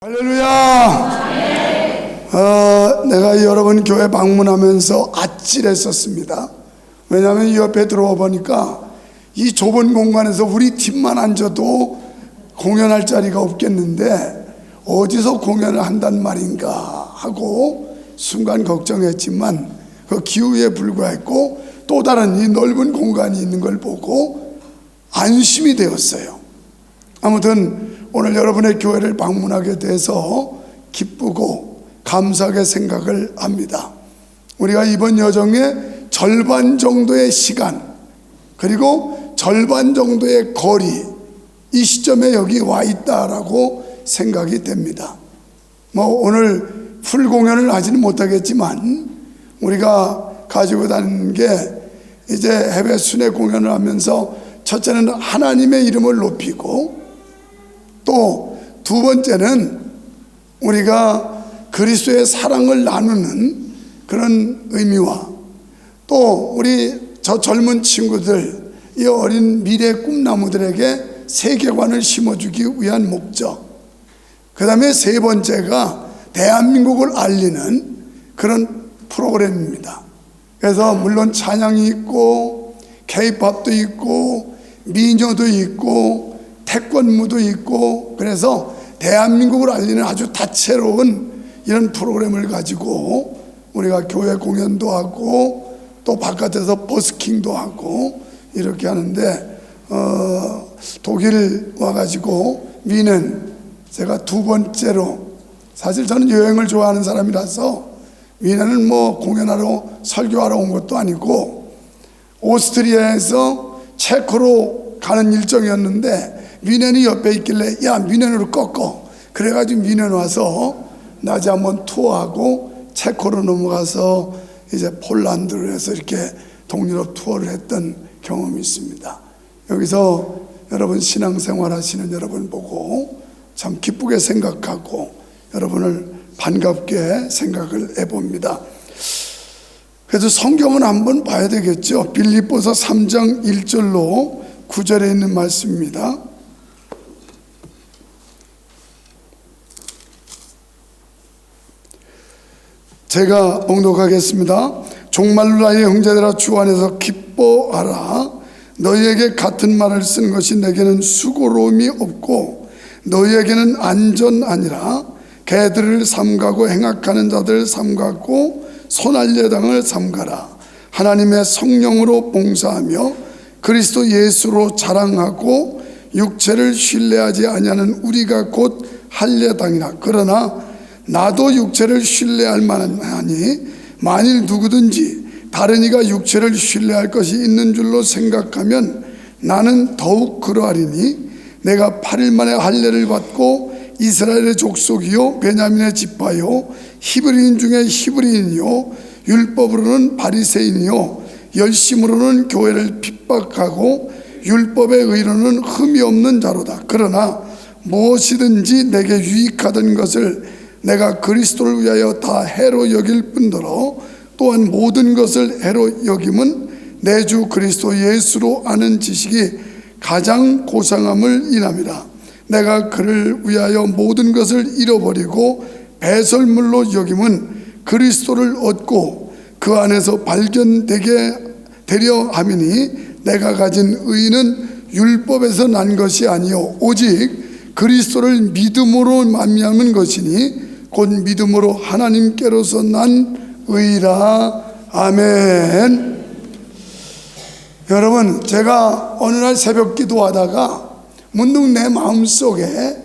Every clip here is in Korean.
할렐루야. 내가 여러분 교회 방문하면서 아찔했었습니다. 왜냐하면 이 옆에 들어와 보니까 이 좁은 공간에서 우리 팀만 앉아도 공연할 자리가 없겠는데 어디서 공연을 한단 말인가 하고 순간 걱정했지만 그 기후에 불과했고 또 다른 이 넓은 공간이 있는 걸 보고 안심이 되었어요. 아무튼 오늘 여러분의 교회를 방문하게 돼서 기쁘고 감사하게 생각을 합니다. 우리가 이번 여정의 절반 정도의 시간 그리고 절반 정도의 거리, 이 시점에 여기 와 있다라고 생각이 됩니다. 오늘 풀 공연을 하지는 못하겠지만 우리가 가지고 다니는 게 이제 해외 순회 공연을 하면서 첫째는 하나님의 이름을 높이고 또 두 번째는 우리가 그리스도의 사랑을 나누는 그런 의미와 또 우리 저 젊은 친구들, 이 어린 미래 꿈나무들에게 세계관을 심어주기 위한 목적, 그 다음에 세 번째가 대한민국을 알리는 그런 프로그램입니다. 그래서 물론 찬양이 있고 K-팝도 있고 미녀도 있고 태권무도 있고, 그래서 대한민국을 알리는 아주 다채로운 이런 프로그램을 가지고 우리가 교회 공연도 하고 또 바깥에서 버스킹도 하고 이렇게 하는데, 독일 와가지고 위넨, 제가 두 번째로, 사실 저는 여행을 좋아하는 사람이라서 위넨은 공연하러 설교하러 온 것도 아니고 오스트리아에서 체코로 가는 일정이었는데 위넨이 옆에 있길래 야 위넨으로 꺾어, 그래가지고 위넨 와서 낮에 한번 투어하고 체코로 넘어가서 이제 폴란드로 해서 이렇게 동유럽 투어를 했던 경험이 있습니다. 여기서 여러분 신앙생활 하시는 여러분 보고 참 기쁘게 생각하고 여러분을 반갑게 생각을 해봅니다. 그래서 성경은 한번 봐야 되겠죠. 빌립보서 3장 1절로 9절에 있는 말씀입니다. 제가 봉독하겠습니다. 종말로 나의 형제들아 주 안에서 기뻐하라. 너희에게 같은 말을 쓴 것이 내게는 수고로움이 없고 너희에게는 안전하니라. 개들을 삼가고 행악하는 자들을 삼가고 손할례당을 삼가라. 하나님의 성령으로 봉사하며 그리스도 예수로 자랑하고 육체를 신뢰하지 아니하는 우리가 곧 할례당이라. 그러나 나도 육체를 신뢰할 만하니 만일 누구든지 다른 이가 육체를 신뢰할 것이 있는 줄로 생각하면 나는 더욱 그러하리니 내가 8일 만에 할례를 받고 이스라엘의 족속이요 베냐민의 지파요 히브리인 중에 히브리인이요 율법으로는 바리새인이요 열심으로는 교회를 핍박하고 율법의 의로는 흠이 없는 자로다. 그러나 무엇이든지 내게 유익하던 것을 내가 그리스도를 위하여 다 해로 여길 뿐더러 또한 모든 것을 해로 여김은 내 주 그리스도 예수로 아는 지식이 가장 고상함을 인함이라. 내가 그를 위하여 모든 것을 잃어버리고 배설물로 여김은 그리스도를 얻고 그 안에서 발견되게 되려 함이니 내가 가진 의는 율법에서 난 것이 아니요 오직 그리스도를 믿음으로 말미암은 것이니 곧 믿음으로 하나님께로서 난 의라. 아멘. 여러분, 제가 어느 날 새벽 기도하다가 문득 내 마음속에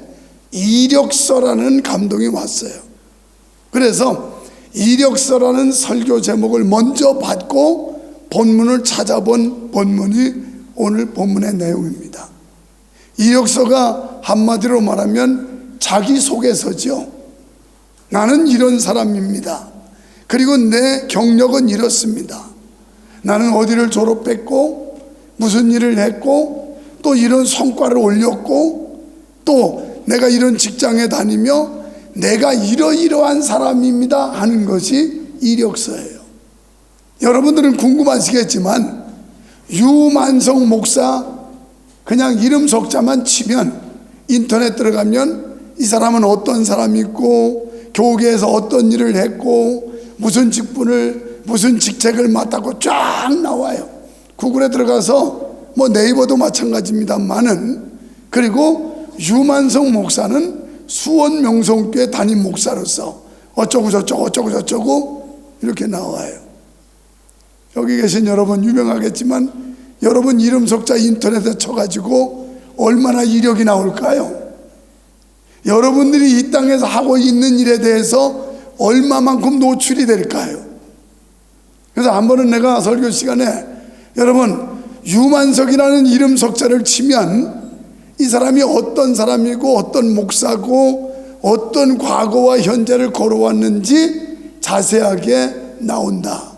이력서라는 감동이 왔어요. 그래서 이력서라는 설교 제목을 먼저 받고 본문을 찾아본 본문이 오늘 본문의 내용입니다. 이력서가 한마디로 말하면 자기소개서죠. 나는 이런 사람입니다. 그리고 내 경력은 이렇습니다. 나는 어디를 졸업했고 무슨 일을 했고 또 이런 성과를 올렸고 또 내가 이런 직장에 다니며 내가 이러이러한 사람입니다 하는 것이 이력서예요. 여러분들은 궁금하시겠지만 유만성 목사 그냥 이름 석자만 치면 인터넷 들어가면 이 사람은 어떤 사람이고 교계에서 어떤 일을 했고 무슨 직분을 무슨 직책을 맡았고 쫙 나와요. 구글에 들어가서 뭐 네이버도 마찬가지입니다만은, 그리고 유만성 목사는 수원 명성교회 담임 목사로서 어쩌고 저쩌고 어쩌고 저쩌고 이렇게 나와요. 여기 계신 여러분 유명하겠지만 여러분 이름 석자 인터넷에 쳐가지고 얼마나 이력이 나올까요? 여러분들이 이 땅에서 하고 있는 일에 대해서 얼마만큼 노출이 될까요? 그래서 한 번은 내가 설교 시간에 여러분 유만석이라는 이름 석자를 치면 이 사람이 어떤 사람이고 어떤 목사고 어떤 과거와 현재를 걸어왔는지 자세하게 나온다.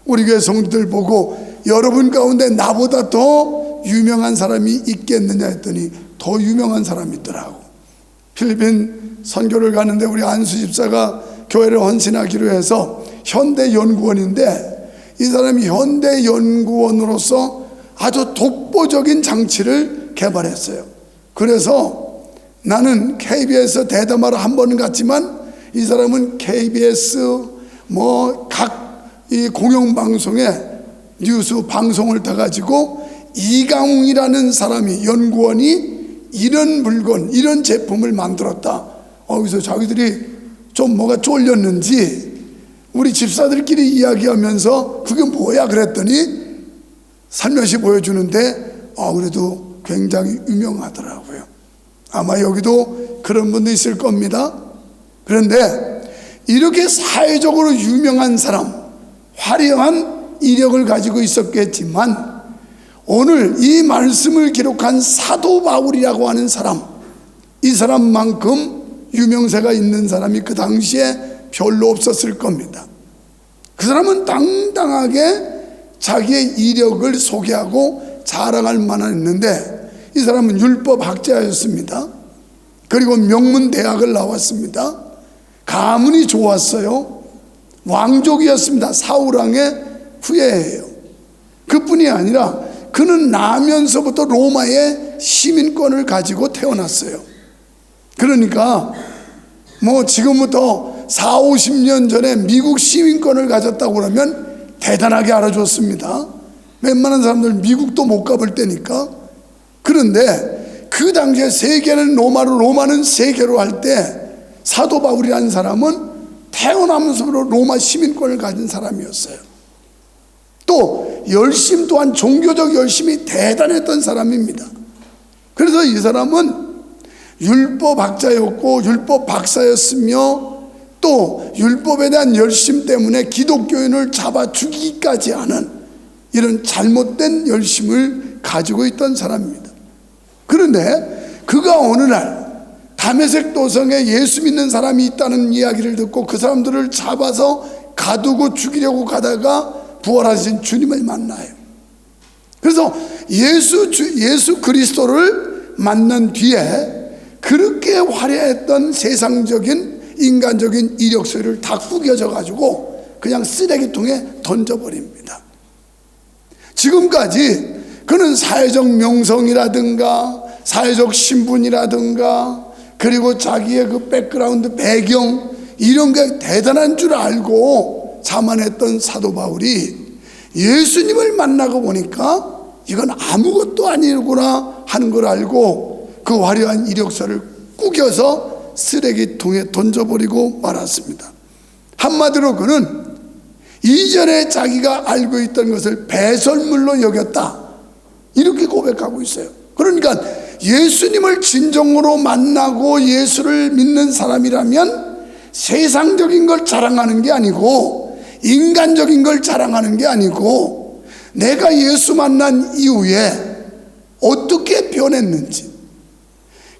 우리 교회 성도들 보고 여러분 가운데 나보다 더 유명한 사람이 있겠느냐 했더니 더 유명한 사람이 있더라고. 필리핀 선교를 가는데 우리 안수 집사가 교회를 헌신하기로 해서 현대연구원인데, 이 사람이 현대연구원으로서 아주 독보적인 장치를 개발했어요. 그래서 나는 KBS 대담하러 한 번 갔지만 이 사람은 KBS 각 이 공영방송에 뉴스 방송을 타가지고 이강웅이라는 사람이 연구원이 이런 물건 이런 제품을 만들었다. 그래서 자기들이 좀 뭐가 쫄렸는지 우리 집사들끼리 이야기하면서 그게 뭐야 그랬더니 살며시 보여주는데 그래도 굉장히 유명하더라고요. 아마 여기도 그런 분도 있을 겁니다. 그런데 이렇게 사회적으로 유명한 사람, 화려한 이력을 가지고 있었겠지만 오늘 이 말씀을 기록한 사도 바울이라고 하는 사람, 이 사람만큼 유명세가 있는 사람이 그 당시에 별로 없었을 겁니다. 그 사람은 당당하게 자기의 이력을 소개하고 자랑할 만했는데, 이 사람은 율법학자였습니다. 그리고 명문대학을 나왔습니다. 가문이 좋았어요. 왕족이었습니다. 사울왕의 후예예요. 그뿐이 아니라 그는 나면서부터 로마의 시민권을 가지고 태어났어요. 그러니까 뭐 지금부터 40-50년 전에 미국 시민권을 가졌다고 그러면 대단하게 알아줬습니다. 웬만한 사람들 미국도 못 가볼 때니까. 그런데 그 당시에 세계는 로마로, 로마는 세계로 할 때 사도 바울이라는 사람은 태어나면서부터 로마 시민권을 가진 사람이었어요. 또 열심 또한 종교적 열심이 대단했던 사람입니다. 그래서 이 사람은 율법학자였고 율법 박사였으며 또 율법에 대한 열심 때문에 기독교인을 잡아 죽이기까지 하는 이런 잘못된 열심을 가지고 있던 사람입니다. 그런데 그가 어느 날 다메섹 도성에 예수 믿는 사람이 있다는 이야기를 듣고 그 사람들을 잡아서 가두고 죽이려고 가다가 부활하신 주님을 만나요. 그래서 예수 그리스도를 만난 뒤에 그렇게 화려했던 세상적인 인간적인 이력서를 다 구겨져 가지고 그냥 쓰레기통에 던져버립니다. 지금까지 그는 사회적 명성이라든가 사회적 신분이라든가 그리고 자기의 그 백그라운드 배경 이런 게 대단한 줄 알고 자만했던 사도 바울이 예수님을 만나고 보니까 이건 아무것도 아니구나 하는 걸 알고 그 화려한 이력서를 구겨서 쓰레기통에 던져버리고 말았습니다. 한마디로 그는 이전에 자기가 알고 있던 것을 배설물로 여겼다, 이렇게 고백하고 있어요. 그러니까 예수님을 진정으로 만나고 예수를 믿는 사람이라면 세상적인 걸 자랑하는 게 아니고 인간적인 걸 자랑하는 게 아니고 내가 예수 만난 이후에 어떻게 변했는지,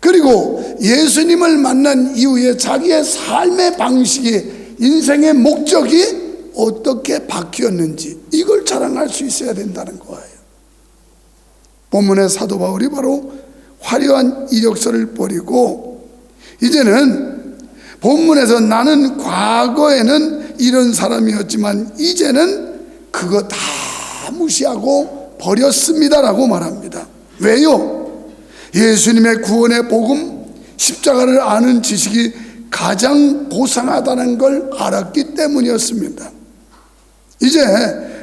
그리고 예수님을 만난 이후에 자기의 삶의 방식이, 인생의 목적이 어떻게 바뀌었는지 이걸 자랑할 수 있어야 된다는 거예요. 본문의 사도 바울이 바로 화려한 이력서를 버리고 이제는 본문에서 나는 과거에는 이런 사람이었지만 이제는 그거 다 무시하고 버렸습니다라고 말합니다. 왜요? 예수님의 구원의 복음, 십자가를 아는 지식이 가장 고상하다는 걸 알았기 때문이었습니다. 이제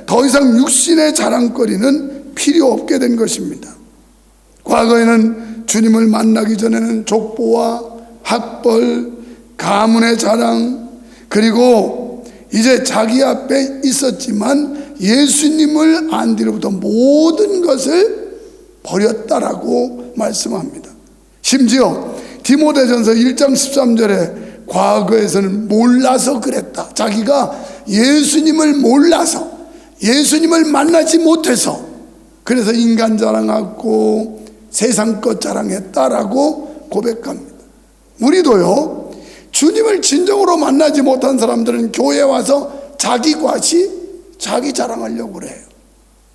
더 이상 육신의 자랑거리는 필요 없게 된 것입니다. 과거에는 주님을 만나기 전에는 족보와 학벌, 가문의 자랑, 그리고 이제 자기 앞에 있었지만 예수님을 안 뒤로부터 모든 것을 버렸다라고 말씀합니다. 심지어 디모데전서 1장 13절에 과거에서는 몰라서 그랬다. 자기가 예수님을 몰라서, 예수님을 만나지 못해서, 그래서 인간 자랑하고 세상 것 자랑했다라고 고백합니다. 우리도요, 주님을 진정으로 만나지 못한 사람들은 교회에 와서 자기 과시, 자기 자랑하려고 그래요.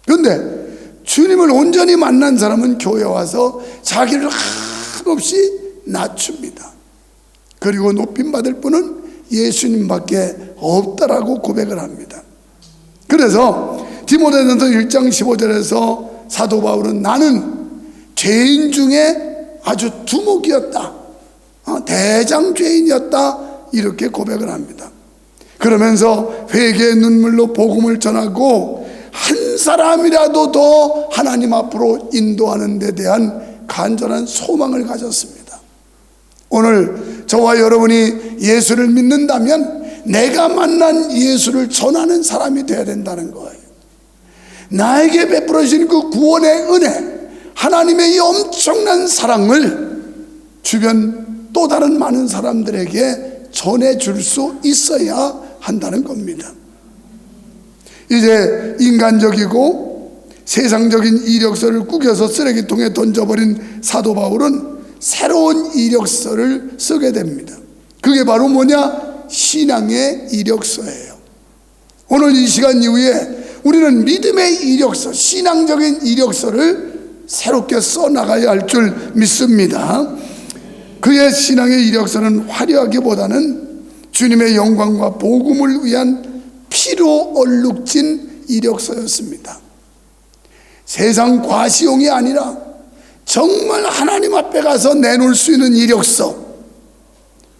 그런데 주님을 온전히 만난 사람은 교회에 와서 자기를 한없이 낮춥니다. 그리고 높임받을 분은 예수님밖에 없다라고 고백을 합니다. 그래서 디모데전서 1장 15절에서 사도 바울은 나는 죄인 중에 아주 두목이었다, 대장 죄인이었다, 이렇게 고백을 합니다. 그러면서 회개의 눈물로 복음을 전하고 한 사람이라도 더 하나님 앞으로 인도하는 데 대한 간절한 소망을 가졌습니다. 오늘 저와 여러분이 예수를 믿는다면 내가 만난 예수를 전하는 사람이 되어야 된다는 거예요. 나에게 베풀어진 그 구원의 은혜, 하나님의 이 엄청난 사랑을 주변 또 다른 많은 사람들에게 전해줄 수 있어야 한다는 겁니다. 이제 인간적이고 세상적인 이력서를 구겨서 쓰레기통에 던져버린 사도 바울은 새로운 이력서를 쓰게 됩니다. 그게 바로 뭐냐? 신앙의 이력서예요. 오늘 이 시간 이후에 우리는 믿음의 이력서, 신앙적인 이력서를 새롭게 써나가야 할 줄 믿습니다. 그의 신앙의 이력서는 화려하기보다는 주님의 영광과 복음을 위한 피로 얼룩진 이력서였습니다. 세상 과시용이 아니라 정말 하나님 앞에 가서 내놓을 수 있는 이력서,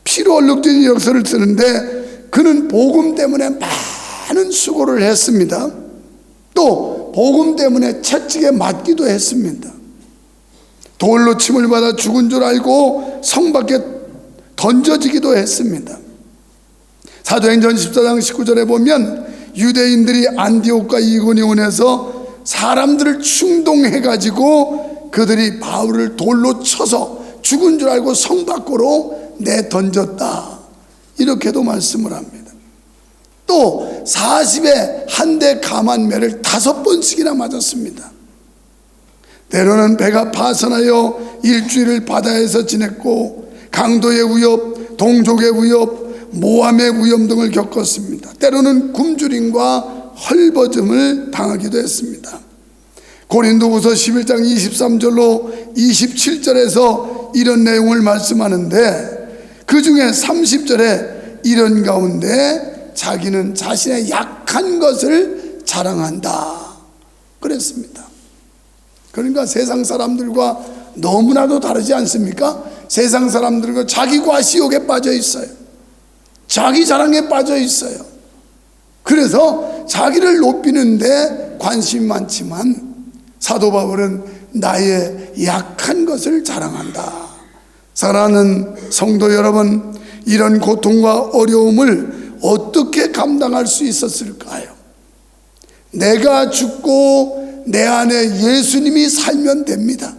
피로 얼룩진 이력서를 쓰는데 그는 복음 때문에 많은 수고를 했습니다. 또 복음 때문에 채찍에 맞기도 했습니다. 돌로 침을 받아 죽은 줄 알고 성 밖에 던져지기도 했습니다. 사도행전 14장 19절에 보면 유대인들이 안디옥과 이고니온에서 사람들을 충동해가지고 그들이 바울을 돌로 쳐서 죽은 줄 알고 성 밖으로 내던졌다, 이렇게도 말씀을 합니다. 또 40에 한 대 감한매를 5번씩이나 맞았습니다. 때로는 배가 파선하여 일주일을 바다에서 지냈고 강도의 위협, 동족의 위협, 모함의 위험 등을 겪었습니다. 때로는 굶주림과 헐벗음을 당하기도 했습니다. 고린도후서 11장 23절로 27절에서 이런 내용을 말씀하는데 그 중에 30절에 이런 가운데 자기는 자신의 약한 것을 자랑한다 그랬습니다. 그러니까 세상 사람들과 너무나도 다르지 않습니까? 세상 사람들과 자기 과시욕에 빠져 있어요. 자기 자랑에 빠져 있어요. 그래서 자기를 높이는데 관심이 많지만 사도 바울은 나의 약한 것을 자랑한다. 사랑하는 성도 여러분, 이런 고통과 어려움을 어떻게 감당할 수 있었을까요? 내가 죽고 내 안에 예수님이 살면 됩니다.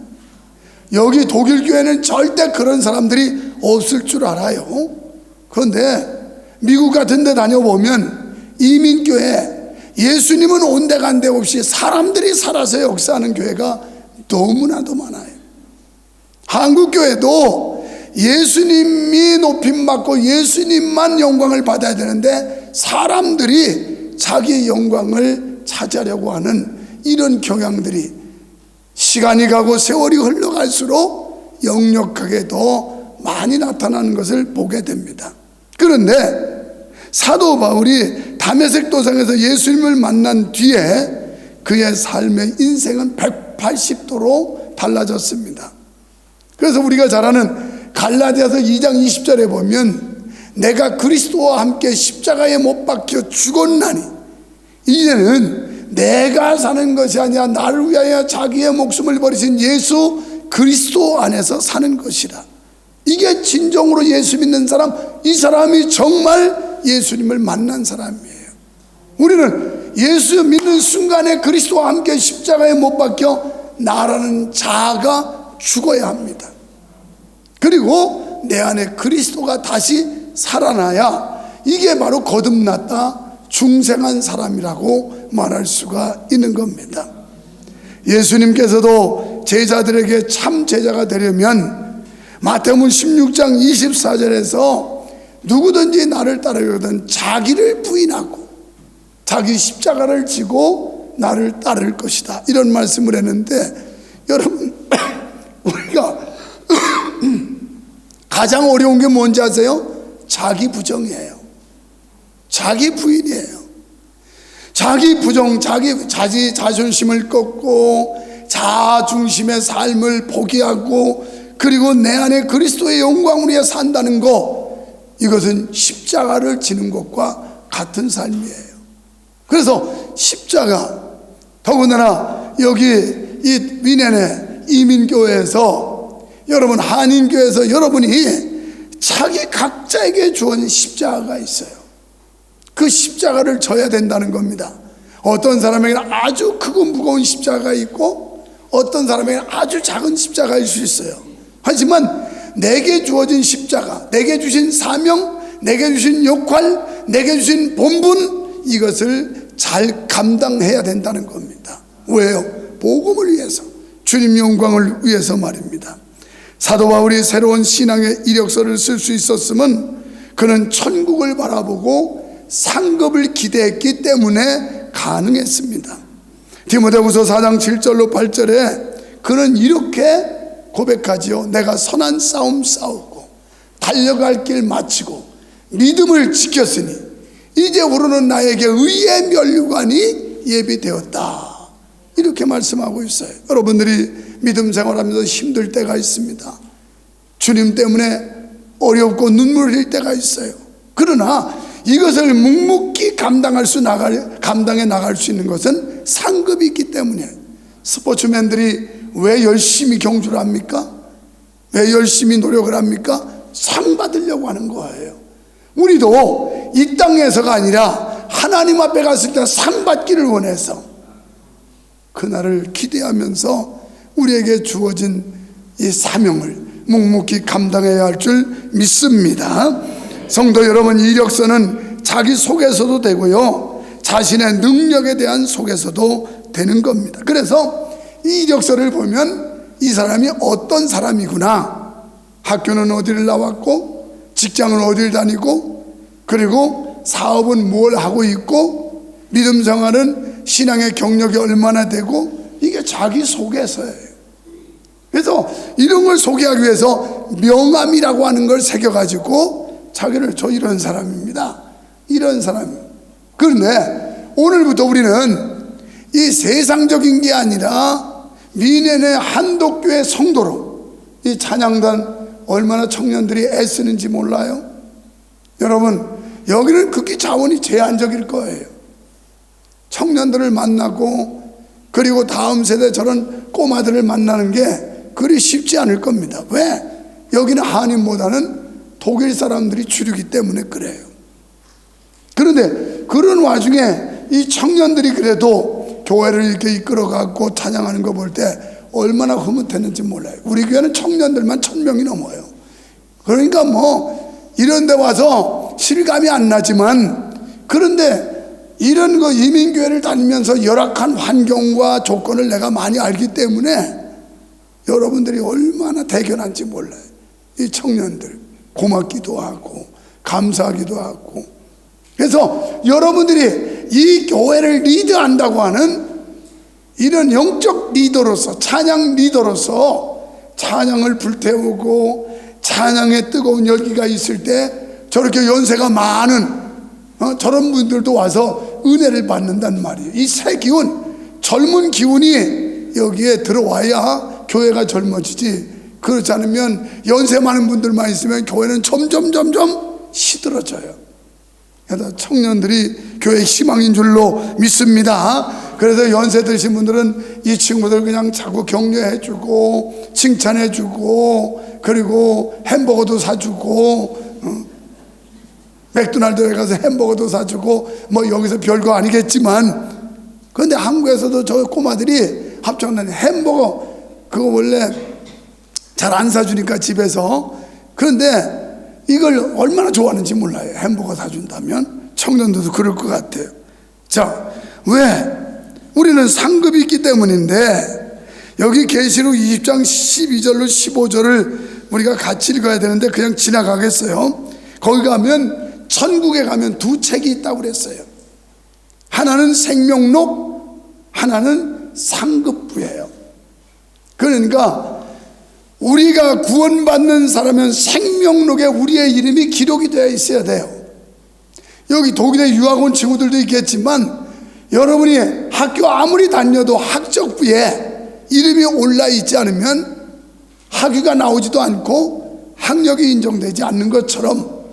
여기 독일 교회는 절대 그런 사람들이 없을 줄 알아요. 그런데 미국 같은 데 다녀보면 이민교회, 예수님은 온데간데 없이 사람들이 살아서 역사하는 교회가 너무나도 많아요. 한국교회도 예수님이 높임받고 예수님만 영광을 받아야 되는데 사람들이 자기의 영광을 차지하려고 하는 이런 경향들이 시간이 가고 세월이 흘러갈수록 역력하게 더 많이 나타나는 것을 보게 됩니다. 그런데 사도 바울이 다메섹 도상에서 예수님을 만난 뒤에 그의 삶의 인생은 180도로 달라졌습니다. 그래서 우리가 잘 아는 갈라디아서 2장 20절에 보면 내가 그리스도와 함께 십자가에 못 박혀 죽었나니 이제는 내가 사는 것이 아니라 나를 위하여 자기의 목숨을 버리신 예수 그리스도 안에서 사는 것이라. 이게 진정으로 예수 믿는 사람, 이 사람이 정말 예수님을 만난 사람이에요. 우리는 예수 믿는 순간에 그리스도와 함께 십자가에 못 박혀 나라는 자아가 죽어야 합니다. 그리고 내 안에 그리스도가 다시 살아나야 이게 바로 거듭났다 중생한 사람이라고 말할 수가 있는 겁니다. 예수님께서도 제자들에게 참 제자가 되려면 마태복음 16장 24절에서 누구든지 나를 따르거든 자기를 부인하고 자기 십자가를 지고 나를 따를 것이다, 이런 말씀을 했는데, 여러분 우리가 가장 어려운 게 뭔지 아세요? 자기 부정이에요. 자기 부인이에요. 자기 부정, 자기 자존심을 꺾고 자아 중심의 삶을 포기하고 그리고 내 안에 그리스도의 영광을 위해 산다는 거, 이것은 십자가를 지는 것과 같은 삶이에요. 그래서 십자가, 더군다나 여기 이 위넨의 이민교회에서, 여러분 한인교회에서 여러분이 자기 각자에게 주어진 십자가가 있어요. 그 십자가를 져야 된다는 겁니다. 어떤 사람에게는 아주 크고 무거운 십자가가 있고 어떤 사람에게는 아주 작은 십자가일 수 있어요. 하지만 내게 주어진 십자가, 내게 주신 사명, 내게 주신 역할, 내게 주신 본분, 이것을 잘 감당해야 된다는 겁니다. 왜요? 복음을 위해서, 주님 영광을 위해서 말입니다. 사도 바울이 새로운 신앙의 이력서를 쓸 수 있었으면 그는 천국을 바라보고 상급을 기대했기 때문에 가능했습니다. 디모데후서 4장 7절로 8절에 그는 이렇게 고백하지요. 내가 선한 싸움 싸우고 달려갈 길 마치고 믿음을 지켰으니 이제 오르는 나에게 의의 면류관이 예비되었다, 이렇게 말씀하고 있어요. 여러분들이 믿음 생활하면서 힘들 때가 있습니다. 주님 때문에 어렵고 눈물 흘릴 때가 있어요. 그러나 이것을 묵묵히 감당해 나갈 수 있는 것은 상급이 있기 때문에. 스포츠맨들이 왜 열심히 경주를 합니까? 왜 열심히 노력을 합니까? 상 받으려고 하는 거예요. 우리도 이 땅에서가 아니라 하나님 앞에 갔을 때 상 받기를 원해서 그날을 기대하면서 우리에게 주어진 이 사명을 묵묵히 감당해야 할 줄 믿습니다. 성도 여러분, 이력서는 자기 소개서도 되고요, 자신의 능력에 대한 소개서도 되는 겁니다. 그래서 이 이력서를 보면 이 사람이 어떤 사람이구나, 학교는 어디를 나왔고 직장은 어디를 다니고 그리고 사업은 뭘 하고 있고 믿음 생활은 신앙의 경력이 얼마나 되고, 이게 자기 소개서예요. 그래서 이런 걸 소개하기 위해서 명함이라고 하는 걸 새겨가지고 자기를, 저 이런 사람입니다, 이런 사람. 그런데 오늘부터 우리는 이 세상적인 게 아니라 미넨의 한독교회 성도로, 이 찬양단 얼마나 청년들이 애쓰는지 몰라요? 여러분, 여기는 극히 자원이 제한적일 거예요. 청년들을 만나고 그리고 다음 세대 저런 꼬마들을 만나는 게 그리 쉽지 않을 겁니다. 왜? 여기는 한인보다는 독일 사람들이 주류기 때문에 그래요. 그런데 그런 와중에 이 청년들이 그래도 교회를 이렇게 이끌어가고 찬양하는 거 볼 때 얼마나 흐뭇했는지 몰라요. 우리 교회는 청년들만 1000명이 넘어요. 그러니까 뭐 이런 데 와서 실감이 안 나지만, 그런데 이런 거 이민교회를 다니면서 열악한 환경과 조건을 내가 많이 알기 때문에 여러분들이 얼마나 대견한지 몰라요. 이 청년들 고맙기도 하고 감사하기도 하고. 그래서 여러분들이 이 교회를 리드한다고 하는 이런 영적 리더로서, 찬양 리더로서 찬양을 불태우고 찬양의 뜨거운 열기가 있을 때 저렇게 연세가 많은 저런 분들도 와서 은혜를 받는단 말이에요. 이 새 기운, 젊은 기운이 여기에 들어와야 교회가 젊어지지, 그렇지 않으면 연세 많은 분들만 있으면 교회는 점점 시들어져요. 그래서 청년들이 교회의 희망인 줄로 믿습니다. 그래서 연세 드신 분들은 이 친구들 그냥 자꾸 격려해주고 칭찬해주고, 그리고 햄버거도 사주고, 맥도날드에 가서 햄버거도 사주고, 뭐 여기서 별거 아니겠지만, 그런데 한국에서도 저 꼬마들이 합창단 햄버거 그거 원래 잘 안 사주니까 집에서, 그런데 이걸 얼마나 좋아하는지 몰라요. 햄버거 사준다면. 청년들도 그럴 것 같아요. 자, 왜? 우리는 상급이 있기 때문인데, 여기 계시록 20장 12절로 15절을 우리가 같이 읽어야 되는데 그냥 지나가겠어요. 거기 가면, 천국에 가면 두 책이 있다고 그랬어요. 하나는 생명록, 하나는 상급부예요. 그러니까 우리가 구원받는 사람은 생명록에 우리의 이름이 기록이 되어 있어야 돼요. 여기 독일에 유학 온 친구들도 있겠지만, 여러분이 학교 아무리 다녀도 학적부에 이름이 올라 있지 않으면 학위가 나오지도 않고 학력이 인정되지 않는 것처럼,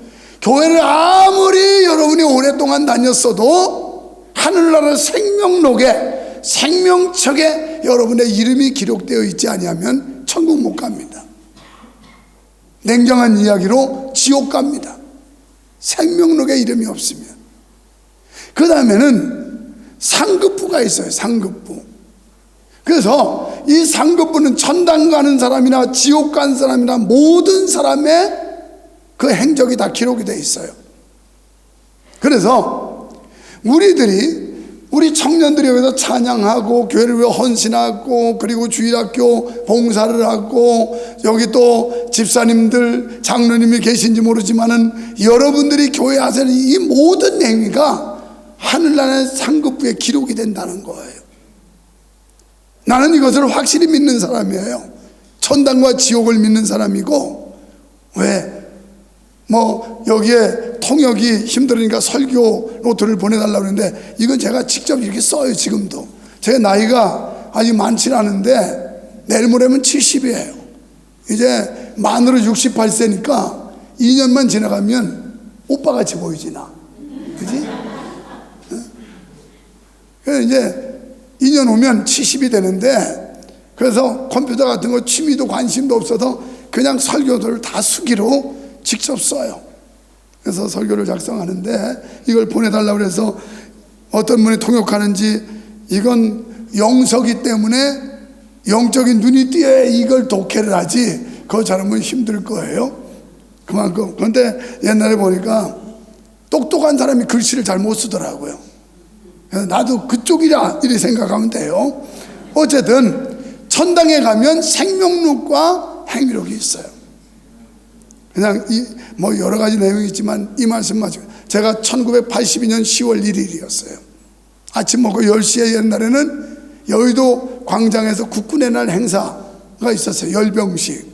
교회를 아무리 여러분이 오랫동안 다녔어도 하늘나라 생명록에, 생명책에 여러분의 이름이 기록되어 있지 아니하면 천국 못 갑니다. 냉정한 이야기로 지옥 갑니다. 생명록에 이름이 없으면. 그 다음에는 상급부가 있어요. 상급부. 그래서 이 상급부는 천당 가는 사람이나 지옥 간 사람이나 모든 사람의 그 행적이 다 기록이 되어 있어요. 그래서 우리 청년들이 여기서 찬양하고 교회를 위해 헌신하고, 그리고 주일학교 봉사를 하고, 여기 또 집사님들 장로님이 계신지 모르지만은 여러분들이 교회 하시는 이 모든 행위가 하늘나라의 상급부에 기록이 된다는 거예요. 나는 이것을 확실히 믿는 사람이에요. 천당과 지옥을 믿는 사람이고, 왜? 뭐 여기에 통역이 힘들으니까 설교 노트를 보내달라고 그러는데, 이건 제가 직접 이렇게 써요. 지금도 제 나이가 아직 많지 않은데 내일 모레면 70이에요 이제 만으로 68세니까 2년만 지나가면 오빠같이 보이지 나. 그지? 그래서 이제 2년 후면 70이 되는데, 그래서 컴퓨터 같은 거 취미도 관심도 없어서 그냥 설교들을 다 수기로 직접 써요. 그래서 설교를 작성하는데 이걸 보내달라고 그래서 어떤 분이 통역하는지, 이건 영서기 때문에 영적인 눈이 띄어야 이걸 독해를 하지, 그거 잘하면 힘들 거예요. 그만큼. 그런데 옛날에 보니까 똑똑한 사람이 글씨를 잘 못 쓰더라고요. 그래서 나도 그쪽이라 이렇게 생각하면 돼요. 어쨌든 천당에 가면 생명록과 행위록이 있어요. 그냥 뭐 여러 가지 내용이 있지만 이 말씀 맞아요. 제가 1982년 10월 1일이었어요. 아침 먹고 10시에 옛날에는 여의도 광장에서 국군의 날 행사가 있었어요. 열병식.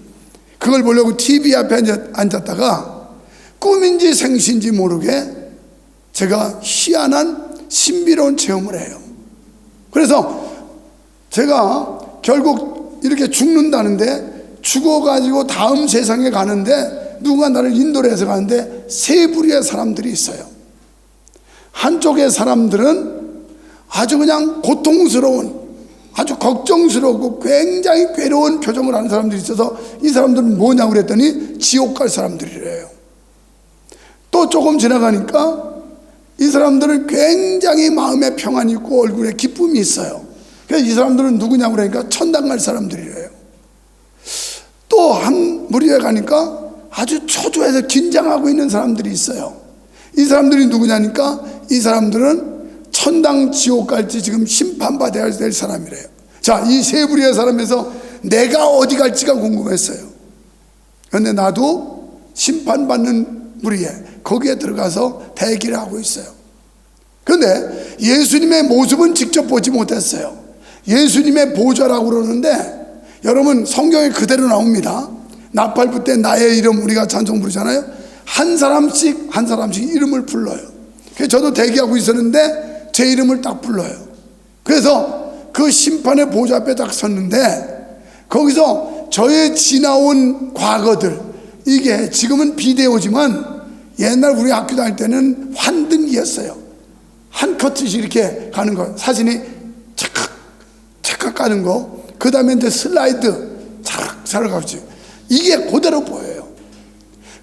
그걸 보려고 TV 앞에 앉았다가 꿈인지 생시인지 모르게 제가 희한한 신비로운 체험을 해요. 그래서 제가 결국 이렇게 죽는다는데, 죽어가지고 다음 세상에 가는데 누가 나를 인도를 해서 가는데 세 부류의 사람들이 있어요. 한쪽의 사람들은 아주 그냥 고통스러운, 아주 걱정스럽고 굉장히 괴로운 표정을 하는 사람들이 있어서 이 사람들은 뭐냐고 그랬더니 지옥 갈 사람들이래요. 또 조금 지나가니까 이 사람들은 굉장히 마음에 평안이 있고 얼굴에 기쁨이 있어요. 그래서 이 사람들은 누구냐고 그러니까 천당 갈 사람들이래요. 또 한 무리에 가니까 아주 초조해서 긴장하고 있는 사람들이 있어요. 이 사람들이 누구냐니까 이 사람들은 천당 지옥 갈지 지금 심판받아야 될 사람이래요. 자, 이 세 부류의 사람에서 내가 어디 갈지가 궁금했어요. 그런데 나도 심판받는 무리에 거기에 들어가서 대기를 하고 있어요. 그런데 예수님의 모습은 직접 보지 못했어요. 예수님의 보좌라고 그러는데 여러분 성경에 그대로 나옵니다. 나팔부 때 나의 이름 우리가 찬송 부르잖아요. 한 사람씩 이름을 불러요. 그래서 저도 대기하고 있었는데 제 이름을 딱 불러요. 그래서 그 심판의 보좌 앞에 딱 섰는데 거기서 저의 지나온 과거들, 이게 지금은 비데오지만 옛날 우리 학교 다닐 때는 환등기였어요. 한 컷씩 이렇게 가는 거, 사진이 착각 가는 거, 그 다음에 이제 슬라이드 차락 가지. 이게 그대로 보여요.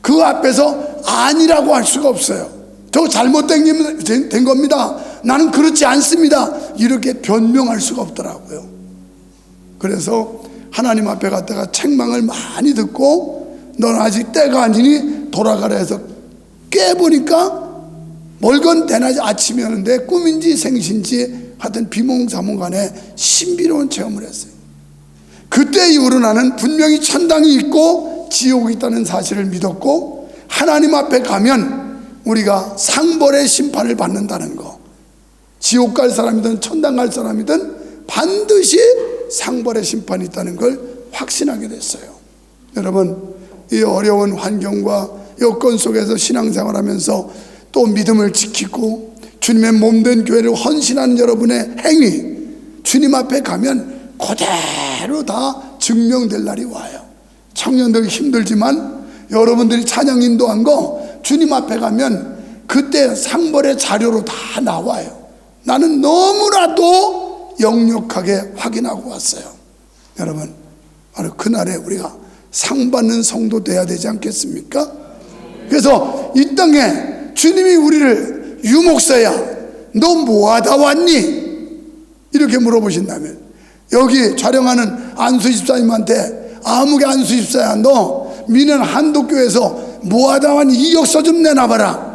그 앞에서 아니라고 할 수가 없어요. 저 잘못된 겁니다, 나는 그렇지 않습니다, 이렇게 변명할 수가 없더라고요. 그래서 하나님 앞에 갔다가 책망을 많이 듣고 넌 아직 때가 아니니 돌아가라 해서 깨보니까 멀건 대낮 아침이었는데 꿈인지 생신지 하여튼 비몽사몽간에 신비로운 체험을 했어요. 그때 이후로 나는 분명히 천당이 있고 지옥이 있다는 사실을 믿었고, 하나님 앞에 가면 우리가 상벌의 심판을 받는다는 거, 지옥 갈 사람이든 천당 갈 사람이든 반드시 상벌의 심판이 있다는 걸 확신하게 됐어요. 여러분, 이 어려운 환경과 여건 속에서 신앙생활하면서 또 믿음을 지키고 주님의 몸된 교회를 헌신하는 여러분의 행위, 주님 앞에 가면 그대로 다 증명될 날이 와요. 청년들 힘들지만 여러분들이 찬양 인도한 거 주님 앞에 가면 그때 상벌의 자료로 다 나와요. 나는 너무나도 역력하게 확인하고 왔어요. 여러분, 바로 그날에 우리가 상 받는 성도 돼야 되지 않겠습니까? 그래서 이 땅에 주님이 우리를 유목사야 너 뭐하다 왔니? 이렇게 물어보신다면, 여기 촬영하는 안수 집사님한테 아무개 안수 집사야 너 미는 한독교에서 뭐하다 왔니? 이력서 좀 내놔봐라.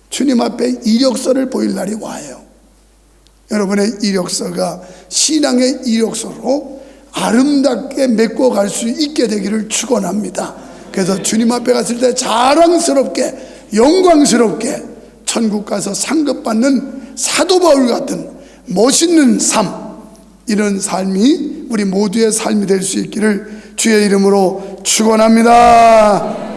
주님 앞에 이력서를 보일 날이 와요. 여러분의 이력서가 신앙의 이력서로 아름답게 메꿔갈 수 있게 되기를 축원합니다. 그래서 주님 앞에 갔을 때 자랑스럽게 영광스럽게 천국 가서 상급받는 사도 바울 같은 멋있는 삶, 이런 삶이 우리 모두의 삶이 될 수 있기를 주의 이름으로 축원합니다.